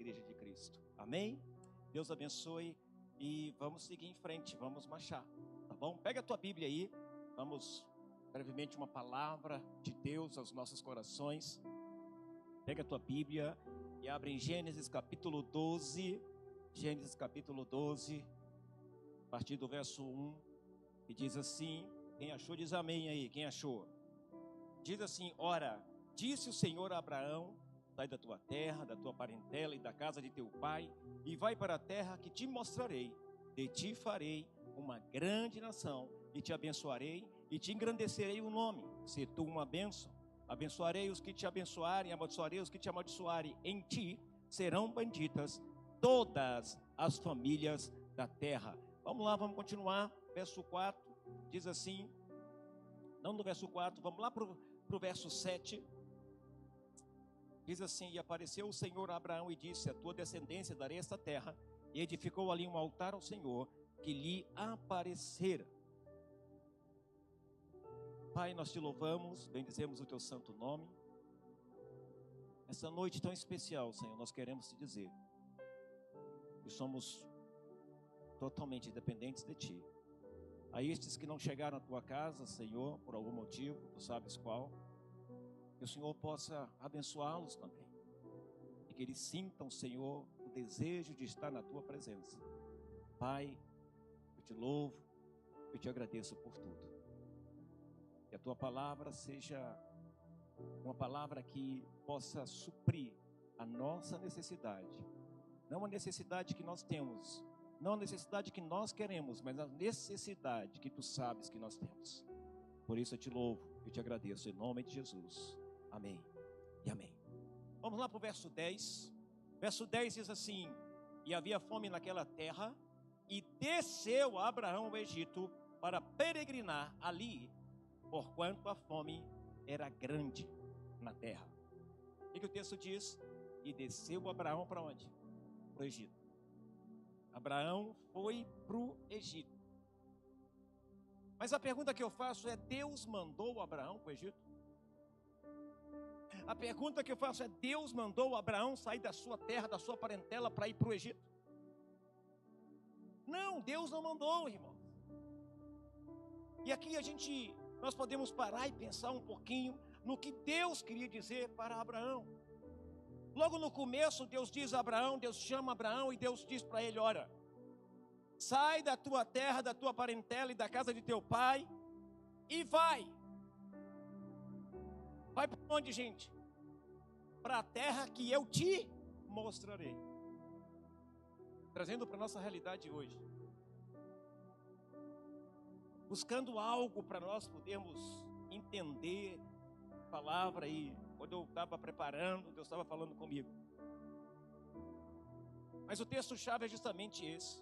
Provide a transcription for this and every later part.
Igreja de Cristo. Amém? Deus abençoe e vamos seguir em frente, vamos marchar, tá bom? Pega a tua Bíblia aí, vamos brevemente uma palavra de Deus aos nossos corações. Pega a tua Bíblia e abre em Gênesis capítulo 12, Gênesis capítulo 12, a partir do verso 1, que diz assim, quem achou diz amém aí, quem achou? Diz assim: ora, disse o Senhor a Abraão, sai da tua terra, da tua parentela e da casa de teu pai, e vai para a terra que te mostrarei. De ti farei uma grande nação, e te abençoarei, e te engrandecerei o nome. Se tu uma bênção, abençoarei os que te abençoarem, amaldiçoarei os que te amaldiçoarem. Em ti serão benditas todas as famílias da terra. Vamos lá, vamos continuar. Verso 4, diz assim, não no verso 4, vamos lá para o verso 7. Diz assim: e apareceu o Senhor a Abraão e disse: a tua descendência darei esta terra. E edificou ali um altar ao Senhor que lhe aparecera. Pai, nós te louvamos, bendizemos o teu santo nome. Essa noite tão especial, Senhor, nós queremos te dizer que somos totalmente dependentes de ti. A estes que não chegaram à tua casa, Senhor, por algum motivo, tu sabes qual, que o Senhor possa abençoá-los também, e que eles sintam, Senhor, o desejo de estar na tua presença. Pai, eu te louvo, eu te agradeço por tudo. Que a tua palavra seja uma palavra que possa suprir a nossa necessidade, não a necessidade que nós temos, não a necessidade que nós queremos, mas a necessidade que tu sabes que nós temos. Por isso eu te louvo, eu te agradeço, em nome de Jesus. Amém e amém. Vamos lá para o verso 10. Verso 10 diz assim: e havia fome naquela terra, e desceu Abraão ao Egito para peregrinar ali, porquanto a fome era grande na terra. O que o texto diz? E desceu Abraão para onde? Para o Egito. Abraão foi para o Egito. Mas a pergunta que eu faço é: Deus mandou Abraão para o Egito? A pergunta que eu faço é: Deus mandou Abraão sair da sua terra, da sua parentela, para ir para o Egito? Não, Deus não mandou, irmão. E aqui nós podemos parar e pensar um pouquinho no que Deus queria dizer para Abraão. Logo no começo, Deus diz a Abraão, Deus chama Abraão e Deus diz para ele: olha, sai da tua terra, da tua parentela e da casa de teu pai e vai. Vai para onde, gente? Para a terra que eu te mostrarei. Trazendo para a nossa realidade hoje. Buscando algo para nós podermos entender a palavra aí. Quando eu estava preparando, Deus estava falando comigo. Mas o texto-chave é justamente esse.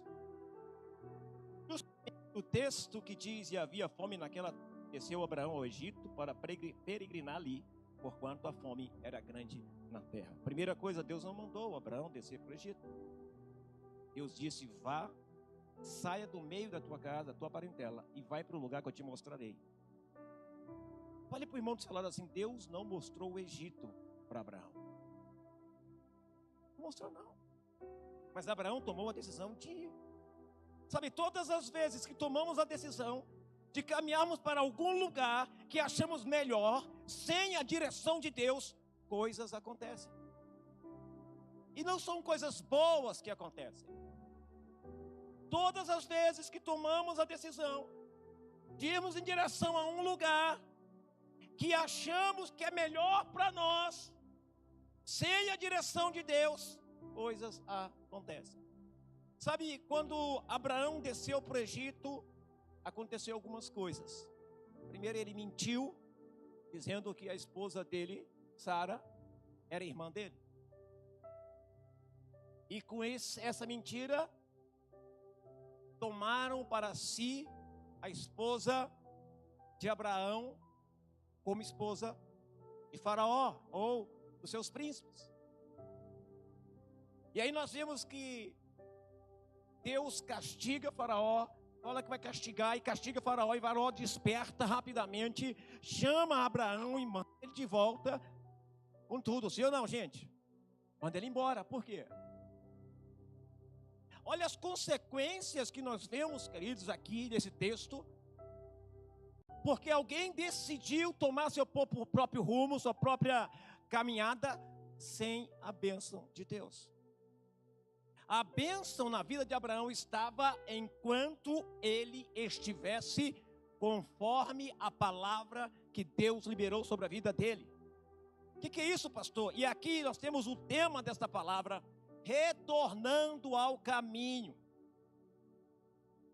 O texto que diz: e havia fome naquela terra, desceu Abraão ao Egito para peregrinar ali, porquanto a fome era grande na terra. Primeira coisa, Deus não mandou Abraão descer para o Egito. Deus disse: vá, saia do meio da tua casa, da tua parentela, e vai para o lugar que eu te mostrarei. Fale para o irmão do seu lado assim: Deus não mostrou o Egito para Abraão. Não mostrou, não. Mas Abraão tomou a decisão de ir. Sabe, todas as vezes que tomamos a decisão de caminharmos para algum lugar que achamos melhor, sem a direção de Deus, coisas acontecem. E não são coisas boas que acontecem. Todas as vezes que tomamos a decisão de irmos em direção a um lugar que achamos que é melhor para nós, sem a direção de Deus, coisas acontecem. Sabe, quando Abraão desceu para o Egito, aconteceu algumas coisas. Primeiro, ele mentiu, dizendo que a esposa dele, Sara, era irmã dele. E com essa mentira, tomaram para si a esposa de Abraão como esposa de Faraó ou dos seus príncipes. E aí nós vemos que Deus castiga Faraó, fala que vai castigar e castiga Faraó, e Faraó desperta rapidamente, chama Abraão e manda ele de volta com tudo. Sim ou não, gente? Manda ele embora. Por quê? Olha as consequências que nós vemos, queridos, aqui nesse texto. Porque alguém decidiu tomar seu próprio rumo, sua própria caminhada, sem a bênção de Deus. A bênção na vida de Abraão estava enquanto ele estivesse conforme a palavra que Deus liberou sobre a vida dele. O que é isso, pastor? E aqui nós temos o tema desta palavra: retornando ao caminho.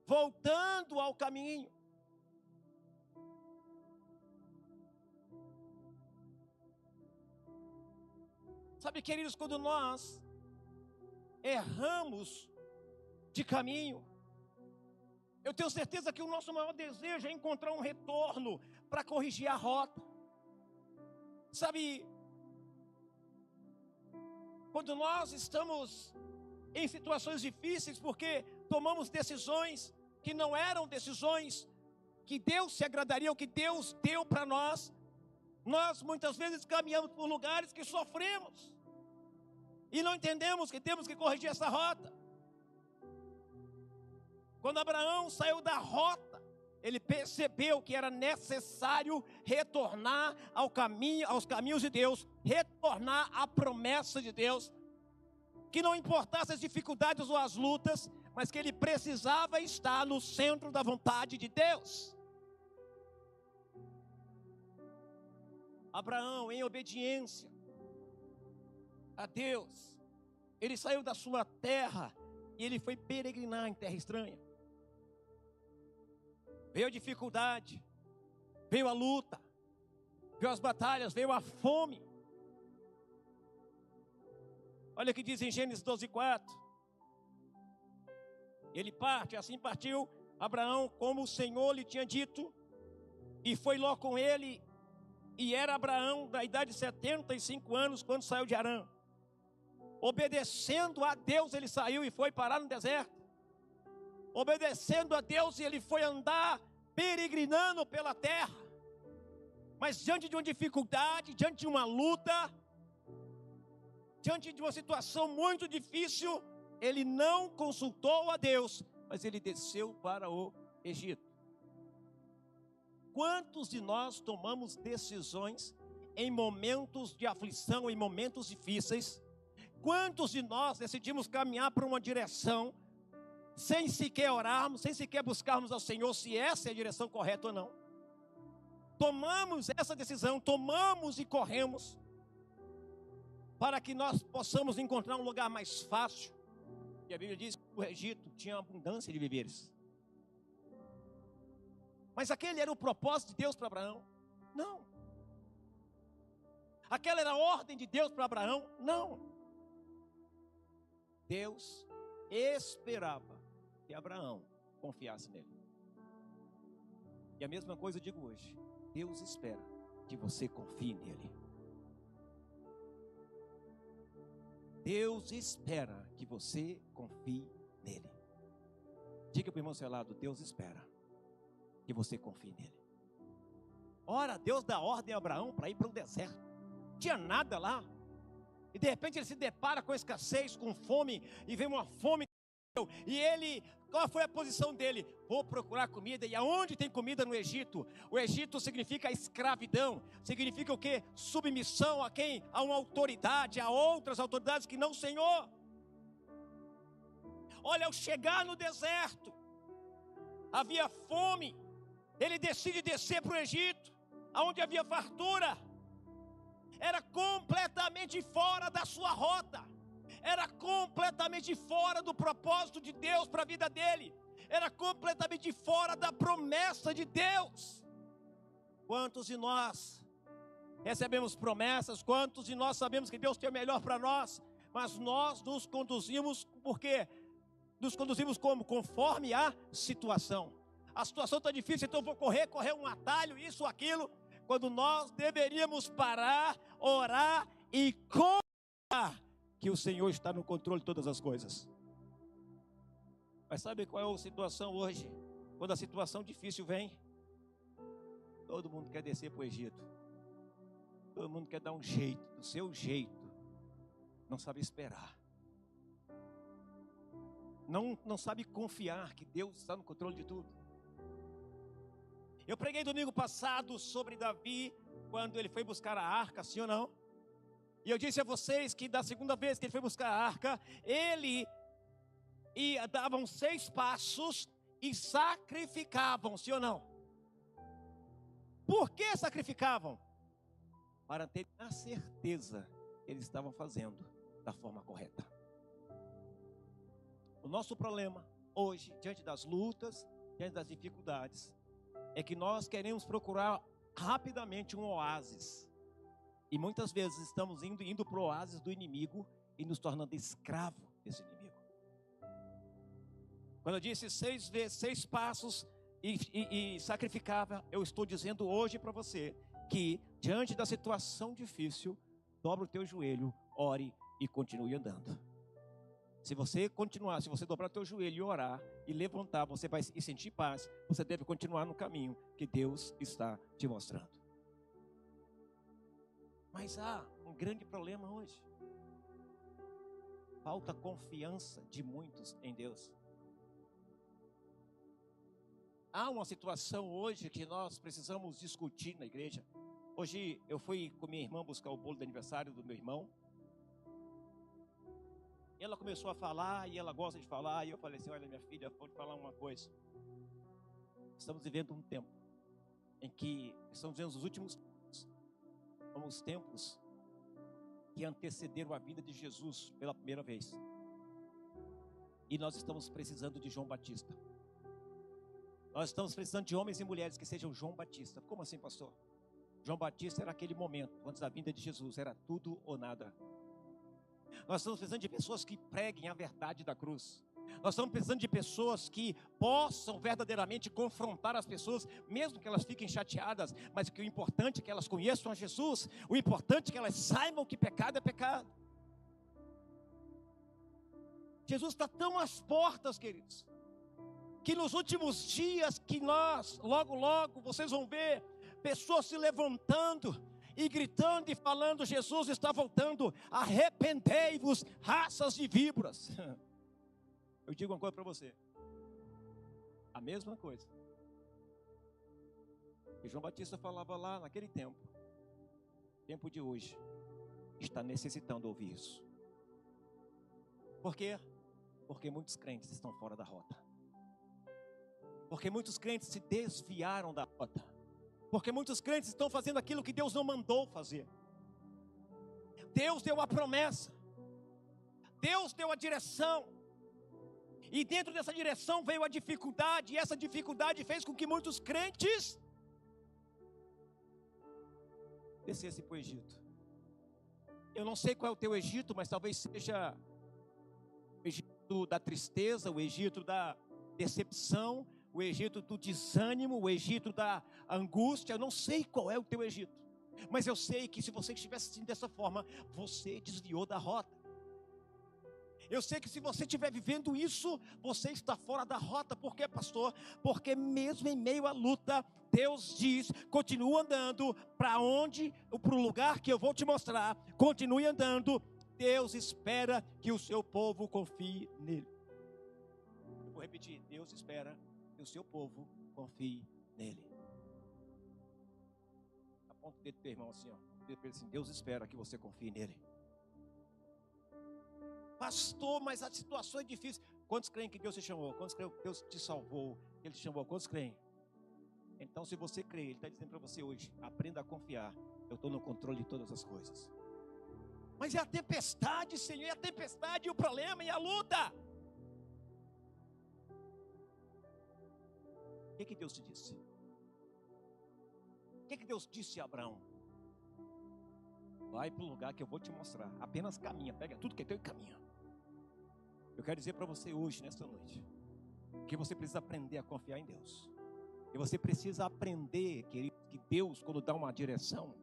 Voltando ao caminho. Sabe, queridos, quando nós erramos de caminho, eu tenho certeza que o nosso maior desejo é encontrar um retorno para corrigir a rota. Sabe, quando nós estamos em situações difíceis, porque tomamos decisões que não eram decisões que Deus se agradaria, ou que Deus deu para nós, nós muitas vezes caminhamos por lugares que sofremos e não entendemos que temos que corrigir essa rota. Quando Abraão saiu da rota, ele percebeu que era necessário retornar ao caminho, aos caminhos de Deus, retornar à promessa de Deus, que não importasse as dificuldades ou as lutas, mas que ele precisava estar no centro da vontade de Deus. Abraão, em obediência a Deus, ele saiu da sua terra e ele foi peregrinar em terra estranha. Veio a dificuldade, veio a luta, veio as batalhas, veio a fome. Olha o que diz em Gênesis 12:4. Ele parte, assim partiu Abraão, como o Senhor lhe tinha dito, e foi Ló com ele, e era Abraão da idade de 75 anos quando saiu de Harã. Obedecendo a Deus, ele saiu e foi parar no deserto. Obedecendo a Deus, ele foi andar peregrinando pela terra. Mas diante de uma dificuldade, diante de uma luta, diante de uma situação muito difícil, ele não consultou a Deus, mas ele desceu para o Egito. Quantos de nós tomamos decisões em momentos de aflição, em momentos difíceis? Quantos de nós decidimos caminhar para uma direção sem sequer orarmos, sem sequer buscarmos ao Senhor se essa é a direção correta ou não? Tomamos essa decisão, tomamos e corremos para que nós possamos encontrar um lugar mais fácil. E a Bíblia diz que o Egito tinha abundância de víveres. Mas aquele era o propósito de Deus para Abraão? Não. Aquela era a ordem de Deus para Abraão? Não. Deus esperava que Abraão confiasse nele. E a mesma coisa eu digo hoje. Deus espera que você confie nele. Deus espera que você confie nele. Diga para o irmão seu lado: Deus espera que você confie nele. Ora, Deus dá ordem a Abraão para ir para o deserto. Não tinha nada lá. E de repente ele se depara com escassez, com fome, e vem uma fome. E ele, qual foi a posição dele? Vou procurar comida. E aonde tem comida no Egito? O Egito significa escravidão. Significa o quê? Submissão a quem? A uma autoridade, a outras autoridades que não o Senhor. Olha, ao chegar no deserto, havia fome. Ele decide descer para o Egito, aonde havia fartura. Era completamente fora da sua rota. Era completamente fora do propósito de Deus para a vida dele. Era completamente fora da promessa de Deus. Quantos de nós recebemos promessas? Quantos de nós sabemos que Deus tem o melhor para nós? Mas nós nos conduzimos, por quê? Nos conduzimos como? Conforme a situação. A situação está difícil, então eu vou correr um atalho, isso, aquilo. Quando nós deveríamos parar, orar e confiar que o Senhor está no controle de todas as coisas. Mas sabe qual é a situação hoje? Quando a situação difícil vem, todo mundo quer descer para o Egito. Todo mundo quer dar um jeito, do seu jeito. não sabe esperar. Não sabe confiar que Deus está no controle de tudo. Eu preguei domingo passado sobre Davi, quando ele foi buscar a arca, sim ou não? E eu disse a vocês que da segunda vez que ele foi buscar a arca, ele davam 6 passos e sacrificavam, sim ou não? Por que sacrificavam? Para ter a certeza que eles estavam fazendo da forma correta. O nosso problema hoje, diante das lutas, diante das dificuldades, é que nós queremos procurar rapidamente um oásis. E muitas vezes estamos indo para o oásis do inimigo e nos tornando escravo desse inimigo. Quando eu disse 6 passos e sacrificava, eu estou dizendo hoje para você que diante da situação difícil, dobra o teu joelho, ore e continue andando. Se você dobrar o teu joelho e orar e levantar, você vai sentir paz. Você deve continuar no caminho que Deus está te mostrando. Mas há um grande problema hoje. Falta confiança de muitos em Deus. Há uma situação hoje que nós precisamos discutir na igreja. Hoje eu fui com minha irmã buscar o bolo de aniversário do meu irmão. Ela começou a falar, e ela gosta de falar, e eu falei assim, olha minha filha, vou te falar uma coisa. Estamos vivendo um tempo em que, estamos vivendo os últimos tempos, como os tempos que antecederam a vinda de Jesus pela primeira vez. E nós estamos precisando de João Batista. Nós estamos precisando de homens e mulheres que sejam João Batista. Como assim, pastor? João Batista era aquele momento, antes da vinda de Jesus, era tudo ou nada. Nós estamos precisando de pessoas que preguem a verdade da cruz. Nós estamos precisando de pessoas que possam verdadeiramente confrontar as pessoas, mesmo que elas fiquem chateadas, mas que o importante é que elas conheçam a Jesus, o importante é que elas saibam que pecado é pecado. Jesus está tão às portas, queridos, que nos últimos dias que nós, logo, vocês vão ver pessoas se levantando e gritando e falando, Jesus está voltando, arrependei-vos, raças de víboras. Eu digo uma coisa para você, a mesma coisa que João Batista falava lá naquele tempo de hoje, está necessitando ouvir isso. Por quê? Porque muitos crentes estão fora da rota. Porque muitos crentes se desviaram da rota. Porque muitos crentes estão fazendo aquilo que Deus não mandou fazer. Deus deu a promessa. Deus deu a direção. E dentro dessa direção veio a dificuldade. E essa dificuldade fez com que muitos crentes descessem para o Egito. Eu não sei qual é o teu Egito, mas talvez seja o Egito da tristeza, o Egito da decepção, o Egito do desânimo, o Egito da angústia. Eu não sei qual é o teu Egito, mas eu sei que se você estivesse assim dessa forma, você desviou da rota. Eu sei que se você estiver vivendo isso, você está fora da rota. Por quê, pastor? Porque mesmo em meio à luta, Deus diz, continua andando para onde, para o lugar que eu vou te mostrar, continue andando. Deus espera que o seu povo confie nele. Eu vou repetir, Deus espera que o seu povo confie nele. Aponta o dedo do teu irmão assim, ó. Deus espera que você confie nele. Pastor, mas a situação é difícil. Quantos creem que Deus te chamou? Quantos creem que Deus te salvou? Que Ele te chamou? Quantos creem? Então, se você crê, Ele está dizendo para você hoje, aprenda a confiar. Eu estou no controle de todas as coisas. Mas é a tempestade, Senhor, é a tempestade, e o problema, e a luta. O que Deus te disse? O que Deus disse a Abraão? Vai para o lugar que eu vou te mostrar. Apenas caminha, pega tudo que é teu e caminha. Eu quero dizer para você hoje, nesta noite, que você precisa aprender a confiar em Deus. E você precisa aprender, querido, que Deus, quando dá uma direção,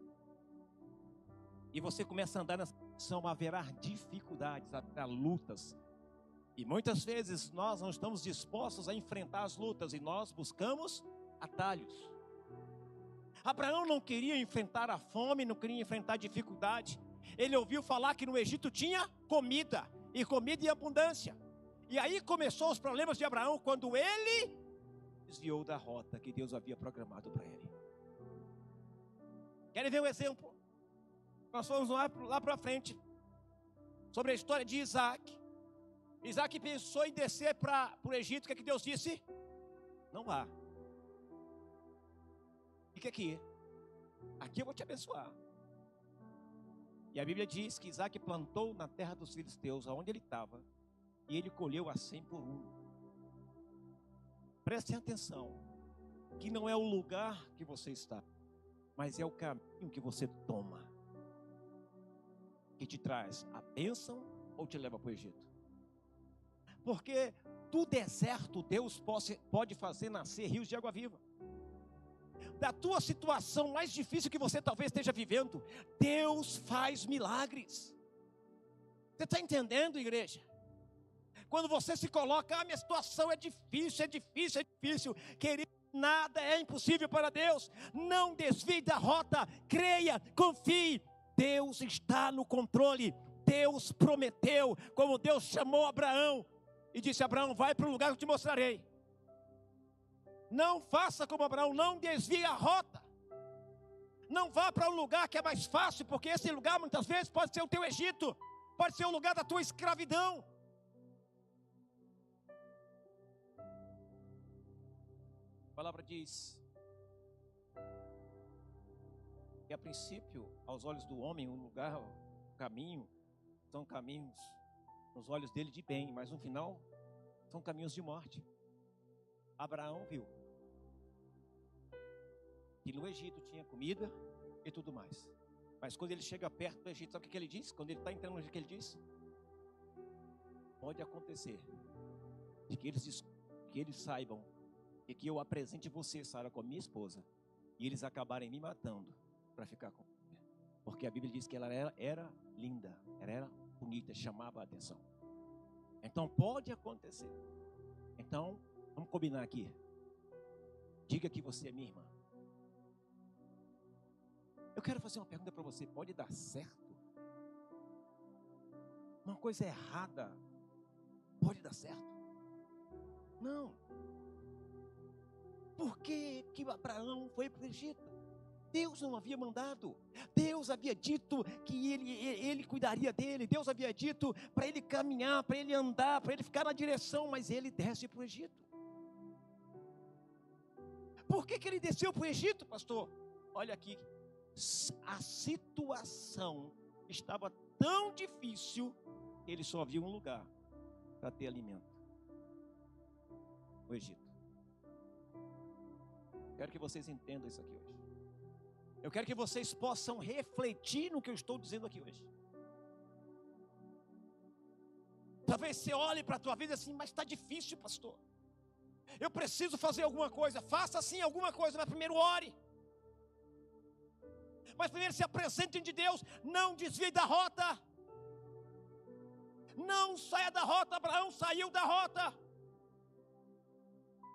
e você começa a andar nessa direção, haverá dificuldades, haverá lutas. E muitas vezes nós não estamos dispostos a enfrentar as lutas e nós buscamos atalhos. Abraão não queria enfrentar a fome, não queria enfrentar a dificuldade. Ele ouviu falar que no Egito tinha comida, e comida em abundância. E aí começou os problemas de Abraão, quando ele desviou da rota que Deus havia programado para ele. Querem ver um exemplo? Nós fomos lá para frente, sobre a história de Isaac. Isaac pensou em descer para o Egito. O que é que Deus disse? Não vá. Fica aqui. Aqui eu vou te abençoar. E a Bíblia diz que Isaac plantou na terra dos filisteus, aonde ele estava, e ele colheu a 100 por 1. Prestem atenção, que não é o lugar que você está, mas é o caminho que você toma, que te traz a bênção ou te leva para o Egito. Porque do deserto Deus pode fazer nascer rios de água viva. Da tua situação mais difícil que você talvez esteja vivendo, Deus faz milagres. Você está entendendo, igreja? Quando você se coloca, minha situação é difícil, querido, nada é impossível para Deus. Não desvie da rota, creia, confie, Deus está no controle. Deus prometeu, como Deus chamou Abraão e disse: Abraão, vai para o lugar que eu te mostrarei. Não faça como Abraão, não desvie a rota. Não vá para um lugar que é mais fácil, porque esse lugar muitas vezes pode ser o teu Egito, pode ser o lugar da tua escravidão. A palavra diz que a princípio, aos olhos do homem, o lugar, o caminho, são caminhos nos olhos dele de bem, mas no final são caminhos de morte. Abraão viu que no Egito tinha comida e tudo mais, mas quando ele chega perto do Egito, sabe o que ele diz? Quando ele está entrando no Egito, o que ele diz? Pode acontecer de que eles saibam e que eu apresente você, Sara, com a minha esposa, e eles acabarem me matando para ficar com ela, porque a Bíblia diz que ela era linda, ela era bonita, chamava a atenção. Então pode acontecer. Então vamos combinar aqui. Diga que você é minha irmã. Eu quero fazer uma pergunta para você. Pode dar certo? Uma coisa errada pode dar certo? Não. Por que Abraão foi para o Egito? Deus não havia mandado. Deus havia dito que ele cuidaria dele. Deus havia dito para ele caminhar, para ele andar, para ele ficar na direção, mas ele desce para o Egito. Por que ele desceu para o Egito, pastor? Olha aqui, a situação estava tão difícil, ele só viu um lugar para ter alimento: o Egito. Quero que vocês entendam isso aqui hoje. Eu quero que vocês possam refletir no que eu estou dizendo aqui hoje. Talvez você olhe para a tua vida assim: mas está difícil, pastor. Eu preciso fazer alguma coisa. Faça sim alguma coisa, mas primeiro ore. Mas primeiro se apresente diante de Deus. Não desvie da rota. Não saia da rota. Abraão saiu da rota.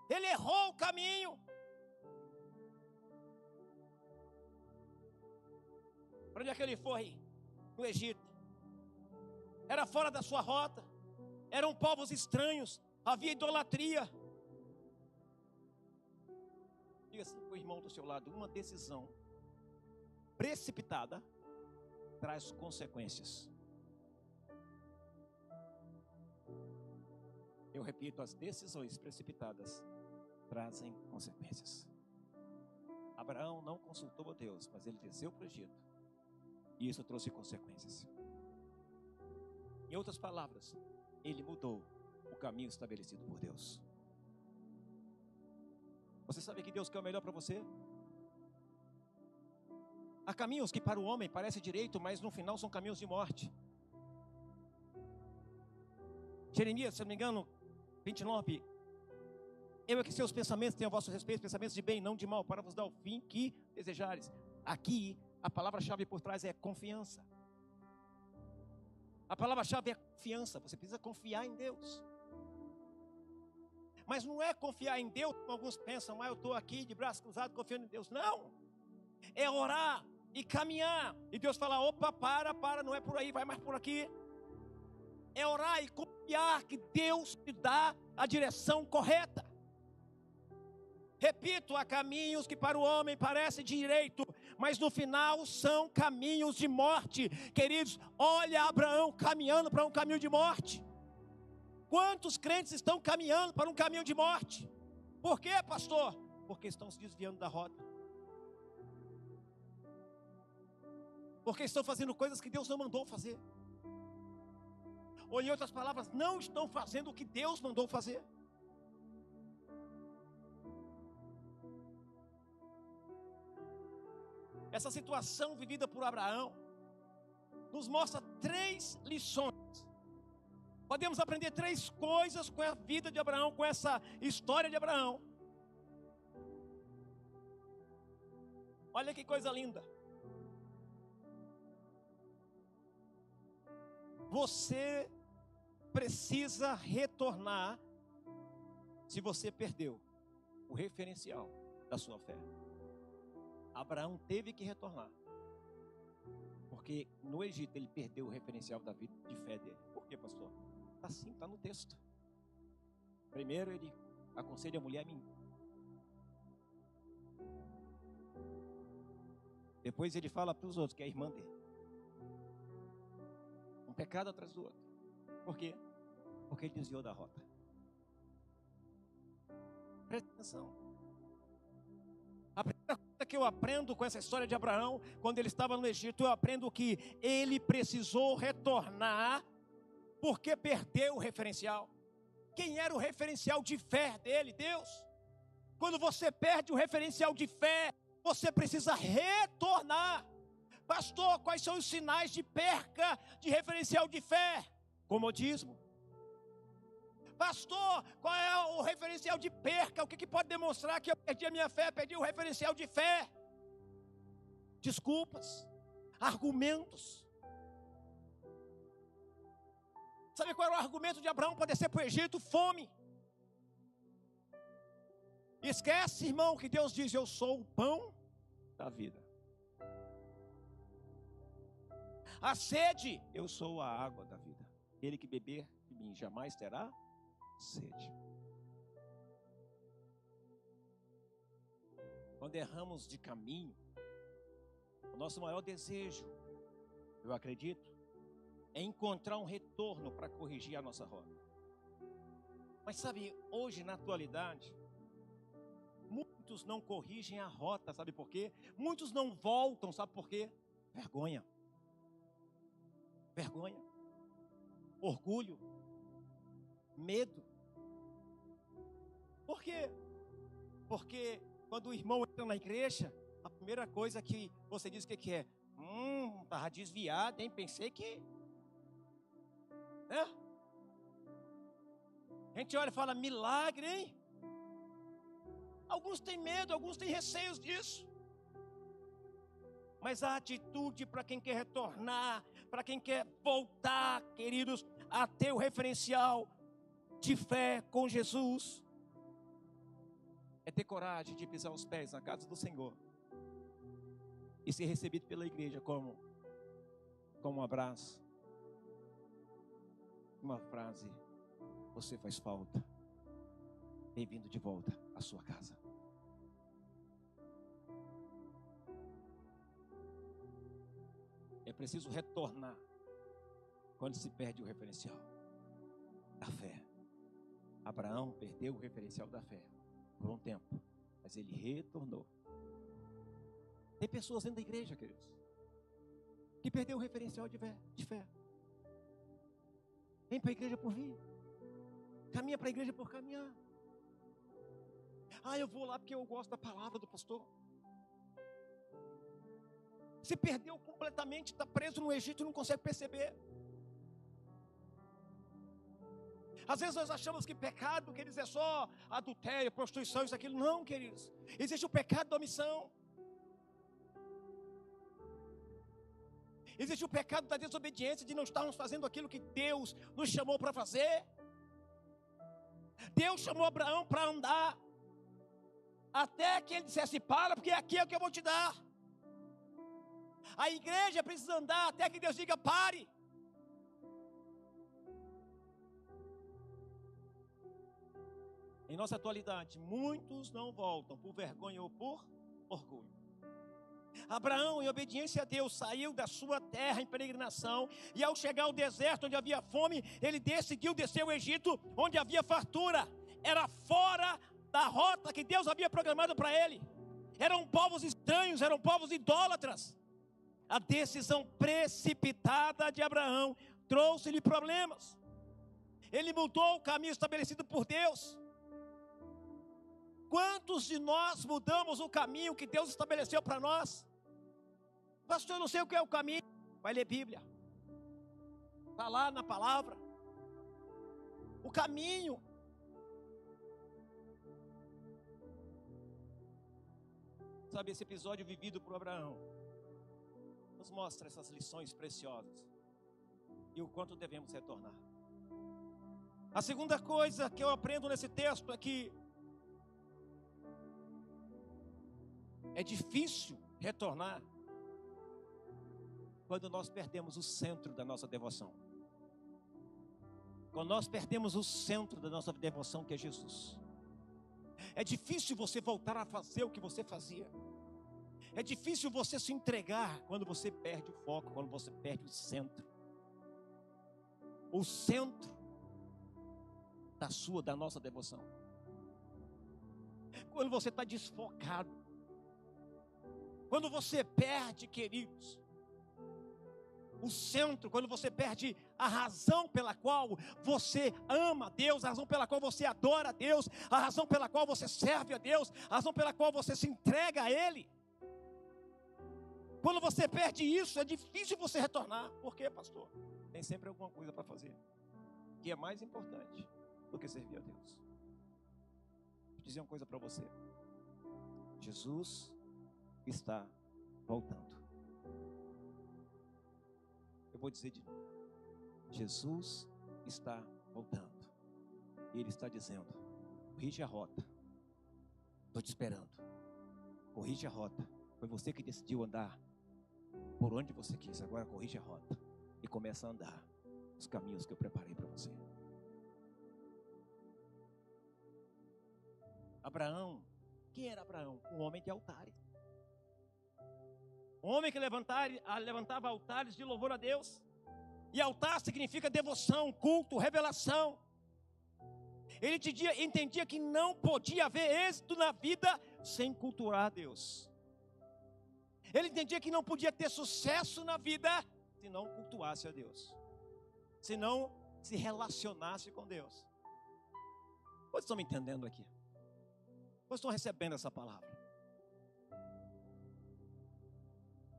Ele errou o caminho. Para onde é que ele foi? No Egito. Era fora da sua rota. Eram povos estranhos. Havia idolatria. Diga assim para o irmão do seu lado: uma decisão precipitada traz consequências. Eu repito, as decisões precipitadas trazem consequências. Abraão não consultou a Deus, mas ele desceu para o Egito, e isso trouxe consequências. Em outras palavras, ele mudou o caminho estabelecido por Deus. Você sabe que Deus quer o melhor para você? Há caminhos que para o homem parecem direito, mas no final são caminhos de morte. Jeremias, se não me engano, 29. Eu é que seus pensamentos tenham a vosso respeito, pensamentos de bem, não de mal, para vos dar o fim que desejares. Aqui, a palavra-chave por trás é confiança. A palavra-chave é confiança. Você precisa confiar em Deus. Mas não é confiar em Deus como alguns pensam: eu estou aqui de braço cruzado confiando em Deus. Não. É orar, e caminhar. E Deus fala: opa, para, não é por aí, vai mais por aqui. É orar e confiar que Deus te dá a direção correta. Repito, há caminhos que para o homem parecem direito, mas no final são caminhos de morte. Queridos, olha Abraão caminhando para um caminho de morte. Quantos crentes estão caminhando para um caminho de morte? Por quê, pastor? Porque estão se desviando da rota. Porque estão fazendo coisas que Deus não mandou fazer. Ou em outras palavras, não estão fazendo o que Deus mandou fazer. Essa situação vivida por Abraão nos mostra 3 lições. Podemos aprender 3 coisas com a vida de Abraão, com essa história de Abraão. Olha que coisa linda. Você precisa retornar se você perdeu o referencial da sua fé. Abraão teve que retornar, porque no Egito ele perdeu o referencial da vida de fé dele. Por quê, pastor? Está assim, está no texto. Primeiro ele aconselha a mulher a mentir. Depois ele fala para os outros que é a irmã dele. Um pecado atrás do outro. Por quê? Porque ele desviou da rota. Presta atenção. A primeira coisa que eu aprendo com essa história de Abraão, quando ele estava no Egito, eu aprendo que ele precisou retornar, porque perdeu o referencial. Quem era o referencial de fé dele? Deus. Quando você perde o referencial de fé, você precisa retornar. Pastor, quais são os sinais de perca de referencial de fé? Comodismo. Pastor, qual é o referencial de perca? O que pode demonstrar que eu perdi a minha fé, perdi o referencial de fé? Desculpas, argumentos. Sabe qual era o argumento de Abraão para descer para o Egito? Fome. Esquece, irmão, que Deus diz: eu sou o pão da vida. A sede, eu sou a água da vida. Ele que beber de mim jamais terá sede. Quando erramos de caminho, o nosso maior desejo, eu acredito, é encontrar um retorno para corrigir a nossa rota. Mas sabe, hoje na atualidade, muitos não corrigem a rota, sabe por quê? Muitos não voltam, sabe por quê? Vergonha. Vergonha. Orgulho. Medo. Por quê? Porque quando o irmão entra na igreja, a primeira coisa que você diz que é: estava desviado, hein? Pensei que... né? A gente olha e fala: milagre, hein? Alguns têm medo, alguns têm receios disso. Mas a atitude para quem quer retornar, para quem quer voltar, queridos, a ter o referencial de fé com Jesus, é ter coragem de pisar os pés na casa do Senhor e ser recebido pela igreja como um abraço, uma frase: você faz falta, bem-vindo de volta à sua casa. É preciso retornar quando se perde o referencial da fé. Abraão perdeu o referencial da fé por um tempo, mas ele retornou. Tem pessoas dentro da igreja, queridos, que perdeu o referencial de fé. Vem para a igreja por vir, caminha para a igreja por caminhar. Eu vou lá porque eu gosto da palavra do pastor. Se perdeu completamente, está preso no Egito e não consegue perceber. Às vezes nós achamos que pecado, queridos, é só adultério, prostituição, isso, aquilo. Não, queridos. Existe o pecado da omissão. Existe o pecado da desobediência, de não estarmos fazendo aquilo que Deus nos chamou para fazer. Deus chamou Abraão para andar, até que ele dissesse: para, porque aqui é o que eu vou te dar. A igreja precisa andar até que Deus diga pare. Em nossa atualidade, muitos não voltam por vergonha ou por orgulho. Abraão, em obediência a Deus, saiu da sua terra em peregrinação, e ao chegar ao deserto onde havia fome, ele decidiu descer ao Egito, onde havia fartura. Era fora da rota que Deus havia programado para ele. Eram povos estranhos, eram povos idólatras. A decisão precipitada de Abraão trouxe-lhe problemas. Ele mudou o caminho estabelecido por Deus. Quantos de nós mudamos o caminho que Deus estabeleceu para nós? Pastor, eu não sei o que é o caminho. Vai ler Bíblia. Está lá na palavra. O caminho. Sabe, esse episódio vivido por Abraão nos mostra essas lições preciosas e o quanto devemos retornar. A segunda coisa que eu aprendo nesse texto é que é difícil retornar quando nós perdemos o centro da nossa devoção. Quando nós perdemos o centro da nossa devoção, que é Jesus. É difícil você voltar a fazer o que você fazia. É difícil você se entregar quando você perde o foco, quando você perde o centro. O centro da nossa devoção. Quando você está desfocado. Quando você perde, queridos, o centro, quando você perde a razão pela qual você ama a Deus, a razão pela qual você adora a Deus, a razão pela qual você serve a Deus, a razão pela qual você se entrega a Ele. Quando você perde isso, é difícil você retornar. Por quê, pastor? Tem sempre alguma coisa para fazer, que é mais importante do que servir a Deus. Vou dizer uma coisa para você. Jesus está voltando. Eu vou dizer de novo. Jesus está voltando. E Ele está dizendo: corrige a rota. Estou te esperando. Corrige a rota. Foi você que decidiu andar por onde você quis. Agora corrige a rota e começa a andar os caminhos que eu preparei para você. Abraão. Quem era Abraão? Um homem de altares. Um homem que levantava altares de louvor a Deus. E altar significa devoção, culto, revelação. Ele entendia que não podia haver êxito na vida sem cultuar a Deus. Ele entendia que não podia ter sucesso na vida se não cultuasse a Deus. Se não se relacionasse com Deus. Vocês estão me entendendo aqui? Vocês estão recebendo essa palavra?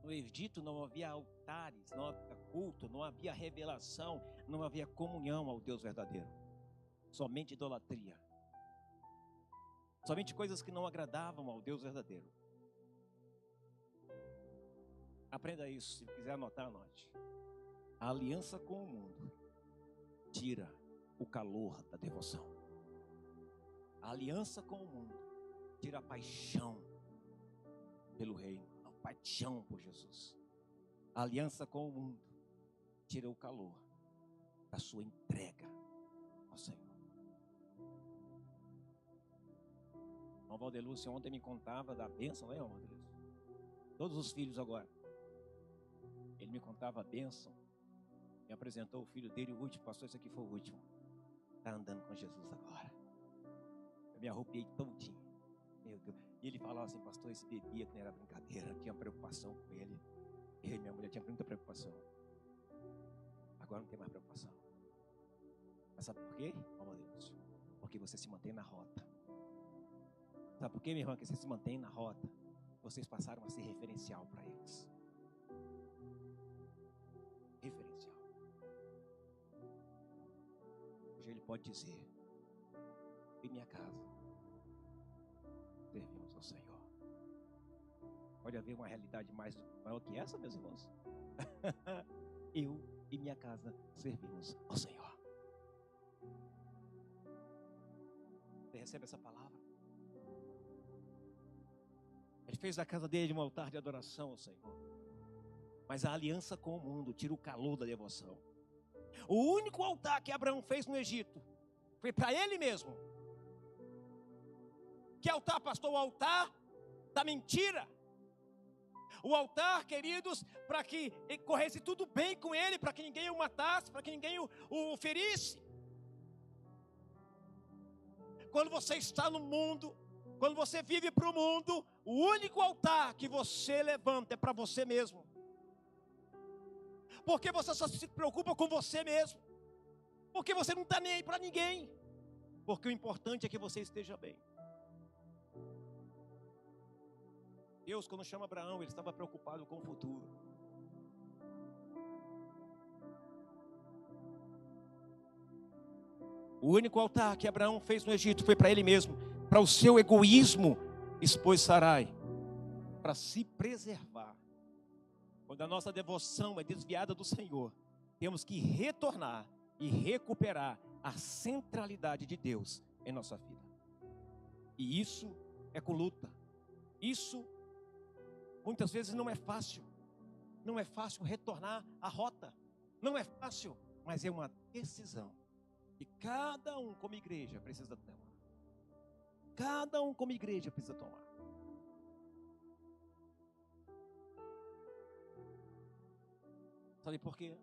No Egito não havia altares, não havia culto, não havia revelação, não havia comunhão ao Deus verdadeiro. Somente idolatria. Somente coisas que não agradavam ao Deus verdadeiro. Aprenda isso, se quiser anotar, anote. A aliança com o mundo tira o calor da devoção. A aliança com o mundo tira a paixão pelo reino, a paixão por Jesus. A aliança com o mundo tira o calor da sua entrega ao Senhor. O irmão Valdelúcio ontem me contava da bênção, não é, irmão Valdelúcio? Todos os filhos agora. Ele me contava a bênção. Me apresentou o filho dele, o último. Pastor, esse aqui foi o último. Está andando com Jesus agora. Eu me arrupiei todinho. Meu Deus. E ele falava assim: pastor, esse bebia que não era brincadeira. Tinha preocupação com ele. Eu e minha mulher tinha muita preocupação. Agora não tem mais preocupação. Mas sabe por quê, irmão Deus? Porque você se mantém na rota. Sabe por quê, minha irmã? Que você se mantém na rota. Vocês passaram a ser referencial para eles. Referencial. Hoje ele pode dizer: em minha casa servimos ao Senhor. Pode haver uma realidade maior que essa, meus irmãos? Eu e minha casa servimos ao Senhor. Você recebe essa palavra? Ele fez da casa dele um altar de adoração ao Senhor. Mas a aliança com o mundo tira o calor da devoção. O único altar que Abraão fez no Egito foi para ele mesmo. Que altar, pastor? O altar da mentira. O altar, queridos, para que corresse tudo bem com ele, para que ninguém o matasse, para que ninguém o ferisse. Quando você está no mundo, quando você vive para o mundo, o único altar que você levanta é para você mesmo. Porque você só se preocupa com você mesmo. Porque você não está nem aí para ninguém. Porque o importante é que você esteja bem. Deus, quando chama Abraão, ele estava preocupado com o futuro. O único altar que Abraão fez no Egito foi para ele mesmo. Para o seu egoísmo, expôs Sarai. Para se preservar. Quando a nossa devoção é desviada do Senhor, temos que retornar e recuperar a centralidade de Deus em nossa vida. E isso é com luta. Isso muitas vezes não é fácil. Não é fácil retornar à rota. Não é fácil, mas é uma decisão que cada um como igreja precisa tomar. Cada um como igreja precisa tomar. Sabe por quê?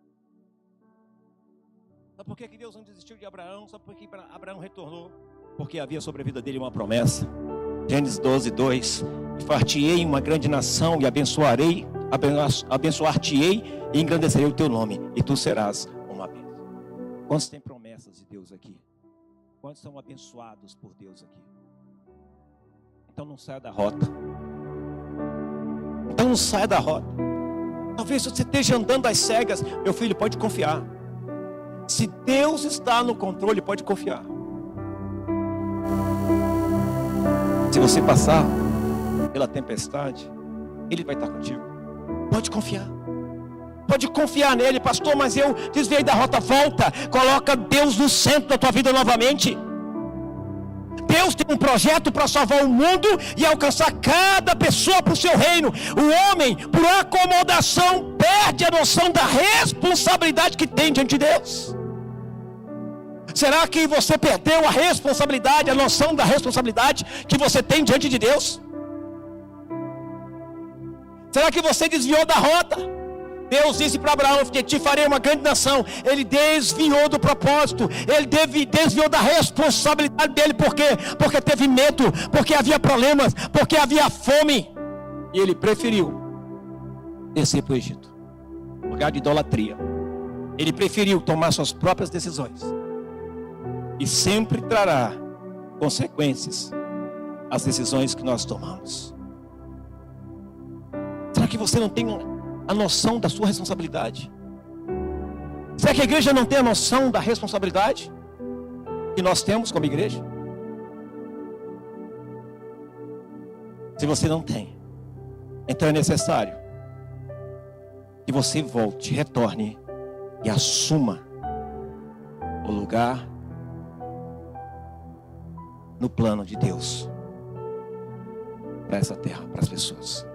Sabe por que Deus não desistiu de Abraão? Sabe por que Abraão retornou? Porque havia sobre a vida dele uma promessa. Gênesis 12, 2. Far-te-ei uma grande nação e abençoar-te-ei e engrandecerei o teu nome, e tu serás uma bênção. Quantos têm promessas de Deus aqui? Quantos são abençoados por Deus aqui? Então não saia da rota. Então não saia da rota. Talvez você esteja andando às cegas. Meu filho, pode confiar. Se Deus está no controle, pode confiar. Se você passar pela tempestade, Ele vai estar contigo. Pode confiar. Pode confiar nele, pastor, mas eu desviei da rota. Volta, coloca Deus no centro da tua vida novamente. Deus tem um projeto para salvar o mundo e alcançar cada pessoa para o seu reino. O homem, por acomodação, perde a noção da responsabilidade que tem diante de Deus. Será que você perdeu a responsabilidade, a noção da responsabilidade que você tem diante de Deus? Será que você desviou da rota? Deus disse para Abraão que te farei uma grande nação. Ele desviou do propósito. Ele desviou da responsabilidade dele. Por quê? Porque teve medo, porque havia problemas, porque havia fome. E ele preferiu descer para o Egito, lugar de idolatria. Ele preferiu tomar suas próprias decisões. E sempre trará consequências às decisões que nós tomamos. Será que você não tem a noção da sua responsabilidade? Será que a igreja não tem a noção da responsabilidade que nós temos como igreja? Se você não tem, então é necessário que você volte, retorne e assuma o lugar no plano de Deus para essa terra, para as pessoas.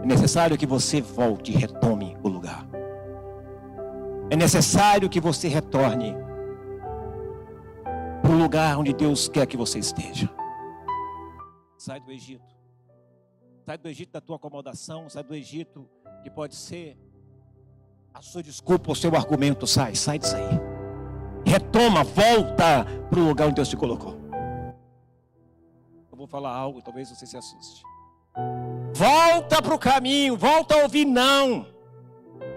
É necessário que você volte e retome o lugar. É necessário que você retorne para o lugar onde Deus quer que você esteja. Sai do Egito. Sai do Egito da tua acomodação. Sai do Egito que pode ser a sua desculpa, o seu argumento. Sai disso aí. Retoma, volta para o lugar onde Deus te colocou. Eu vou falar algo, talvez você se assuste. Volta para o caminho, volta a ouvir não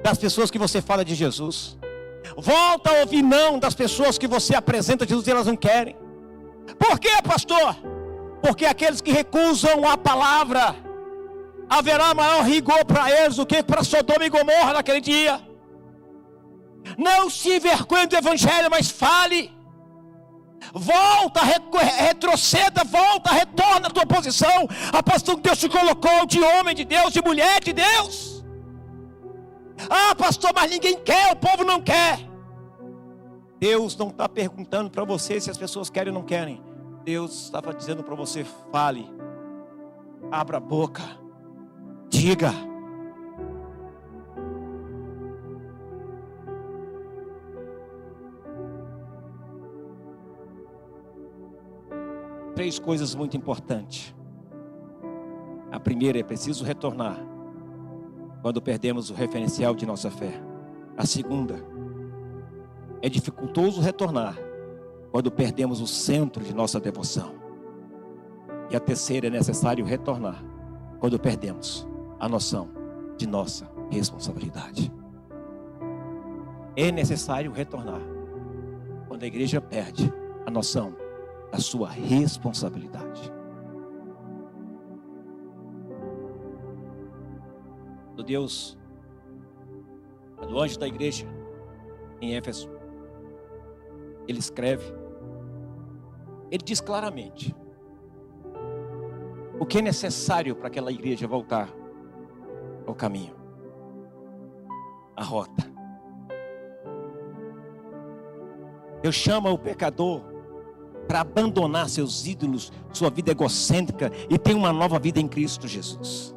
das pessoas que você fala de Jesus. Volta a ouvir não das pessoas que você apresenta Jesus e elas não querem. Por quê, pastor? Porque aqueles que recusam a palavra, haverá maior rigor para eles do que para Sodoma e Gomorra naquele dia. Não se envergonhe do evangelho, mas fale. Volta, retroceda, volta, retorna à tua posição, a posição que Deus te colocou, de homem de Deus, de mulher de Deus. Ah, pastor, mas ninguém quer, o povo não quer. Deus não está perguntando para você se as pessoas querem ou não querem. Deus estava dizendo para você: fale, abra a boca, diga. 3 coisas muito importantes. A primeira é preciso retornar quando perdemos o referencial de nossa fé. A segunda é dificultoso retornar quando perdemos o centro de nossa devoção. E a terceira é necessário retornar quando perdemos a noção de nossa responsabilidade. É necessário retornar quando a igreja perde a noção da sua responsabilidade. Do Deus, do anjo da igreja em Éfeso, ele escreve, ele diz claramente o que é necessário para aquela igreja voltar ao caminho, a rota. Deus chama o pecador para abandonar seus ídolos, sua vida egocêntrica e ter uma nova vida em Cristo Jesus.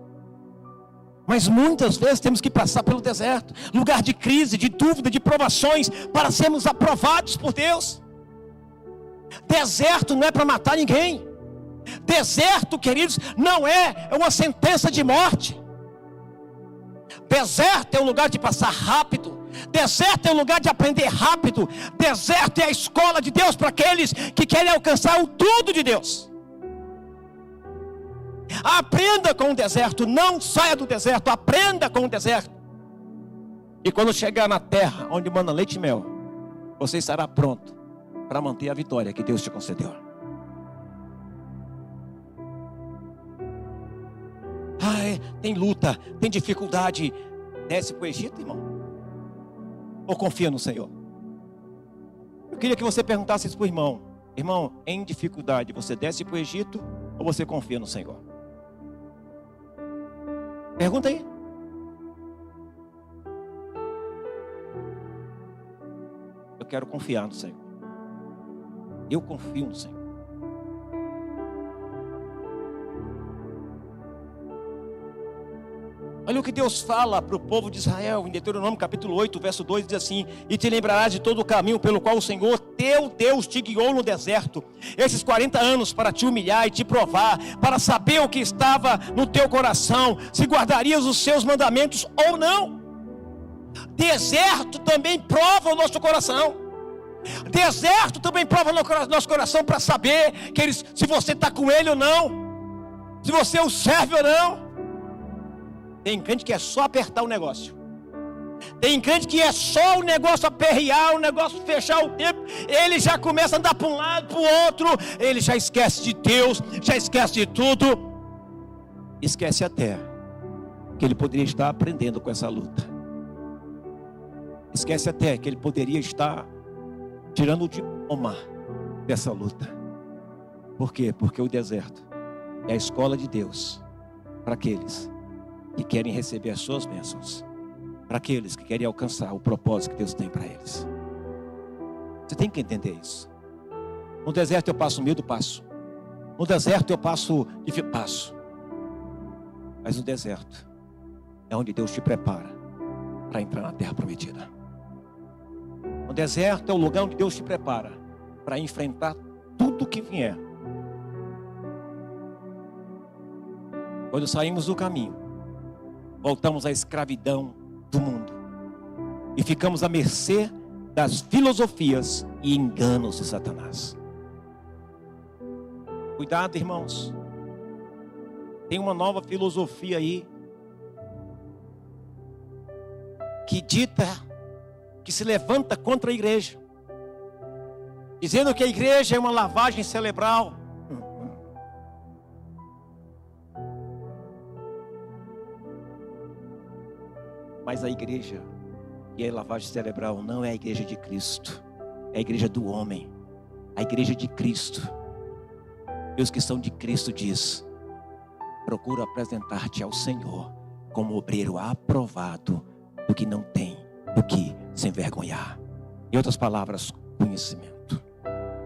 Mas muitas vezes temos que passar pelo deserto, lugar de crise, de dúvida, de provações, para sermos aprovados por Deus. Deserto não é para matar ninguém. Deserto, queridos, não é uma sentença de morte. Deserto é um lugar de passar rápido. Deserto é um lugar de aprender rápido. Deserto é a escola de Deus para aqueles que querem alcançar o tudo de Deus. Aprenda com o deserto, não saia do deserto, aprenda com o deserto. E quando chegar na terra onde mana leite e mel, você estará pronto para manter a vitória que Deus te concedeu. Tem luta, tem dificuldade. Desce para o Egito, irmão? Ou confia no Senhor? Eu queria que você perguntasse isso para o irmão. Irmão, em dificuldade, você desce para o Egito ou você confia no Senhor? Pergunta aí. Eu quero confiar no Senhor. Eu confio no Senhor. Olha o que Deus fala para o povo de Israel em Deuteronômio capítulo 8, verso 2, diz assim: e te lembrarás de todo o caminho pelo qual o Senhor teu Deus te guiou no deserto, esses 40 anos, para te humilhar e te provar, para saber o que estava no teu coração, se guardarias os seus mandamentos ou não. Deserto também prova o nosso coração. Deserto também prova o nosso coração para saber se você está com ele ou não, se você o serve ou não. Tem crente que é só apertar o negócio. Tem crente que é só o negócio aperrear, o negócio fechar o tempo. Ele já começa a andar para um lado, para o outro. Ele já esquece de Deus, já esquece de tudo. Esquece até que ele poderia estar aprendendo com essa luta. Esquece até que ele poderia estar tirando o diploma dessa luta. Por quê? Porque o deserto é a escola de Deus para aqueles que querem receber as suas bênçãos, para aqueles que querem alcançar o propósito que Deus tem para eles. Você tem que entender isso. No deserto eu passo medo, passo. No deserto eu passo. Mas no deserto é onde Deus te prepara para entrar na terra prometida. No deserto é o lugar onde Deus te prepara para enfrentar tudo que vier. Quando saímos do caminho, voltamos à escravidão do mundo e ficamos à mercê das filosofias e enganos de Satanás. Cuidado, irmãos. Tem uma nova filosofia aí que se levanta contra a igreja, dizendo que a igreja é uma lavagem cerebral. Mas a igreja que é lavagem cerebral não é a igreja de Cristo, é a igreja do homem, a igreja de Cristo. E os que são de Cristo diz: procura apresentar-te ao Senhor como obreiro aprovado, do que não tem do que se envergonhar. Em outras palavras, conhecimento.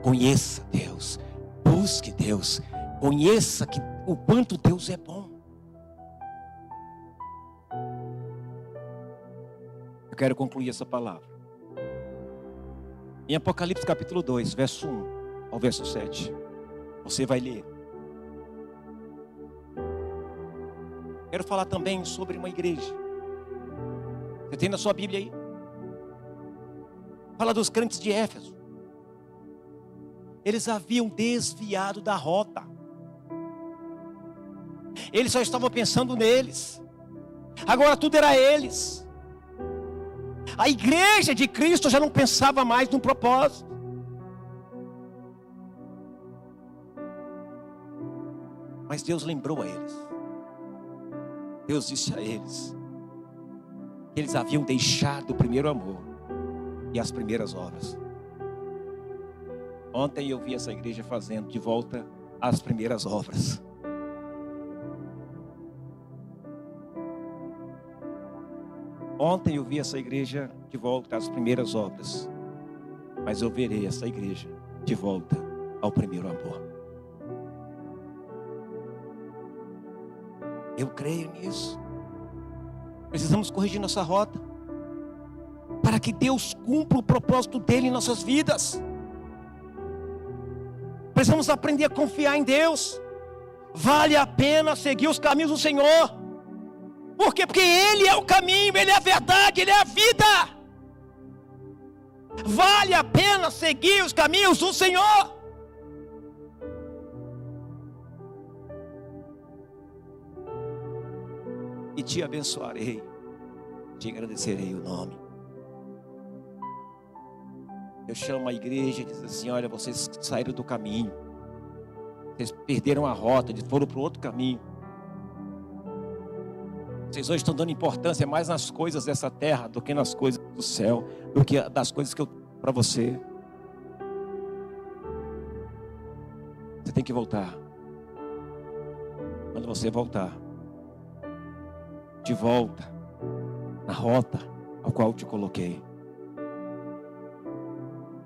Conheça Deus, busque Deus, conheça o quanto Deus é bom. Quero concluir essa palavra em Apocalipse capítulo 2, verso 1 ao verso 7. Você vai ler. Quero falar também sobre uma igreja. Você tem na sua Bíblia aí? Fala dos crentes de Éfeso. Eles haviam desviado da rota. Eles só estavam pensando neles. Agora tudo era eles. A igreja de Cristo já não pensava mais no propósito. Mas Deus lembrou a eles. Deus disse a eles que eles haviam deixado o primeiro amor e as primeiras obras. Ontem eu vi essa igreja fazendo de volta as primeiras obras. Ontem eu vi essa igreja de volta às primeiras obras. Mas eu verei essa igreja de volta ao primeiro amor. Eu creio nisso. Precisamos corrigir nossa rota, para que Deus cumpra o propósito dele em nossas vidas. Precisamos aprender a confiar em Deus. Vale a pena seguir os caminhos do Senhor. Por quê? Porque Ele é o caminho, Ele é a verdade, Ele é a vida. Vale a pena seguir os caminhos do Senhor. E te abençoarei, te agradecerei o nome. Eu chamo a igreja e diz assim: olha, vocês saíram do caminho, vocês perderam a rota, foram para o outro caminho. Vocês hoje estão dando importância mais nas coisas dessa terra do que nas coisas do céu, do que das coisas que eu tenho para você. Você tem que voltar. Quando você voltar, de volta na rota ao qual te coloquei,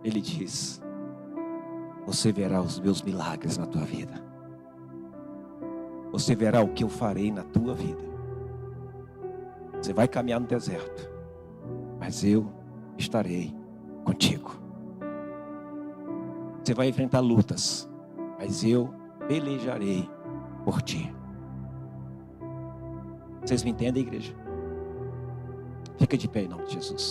Ele diz: você verá os meus milagres na tua vida. Você verá o que eu farei na tua vida. Você vai caminhar no deserto, mas eu estarei contigo. Você vai enfrentar lutas, mas eu pelejarei por ti. Vocês me entendem, igreja? Fica de pé em nome de Jesus.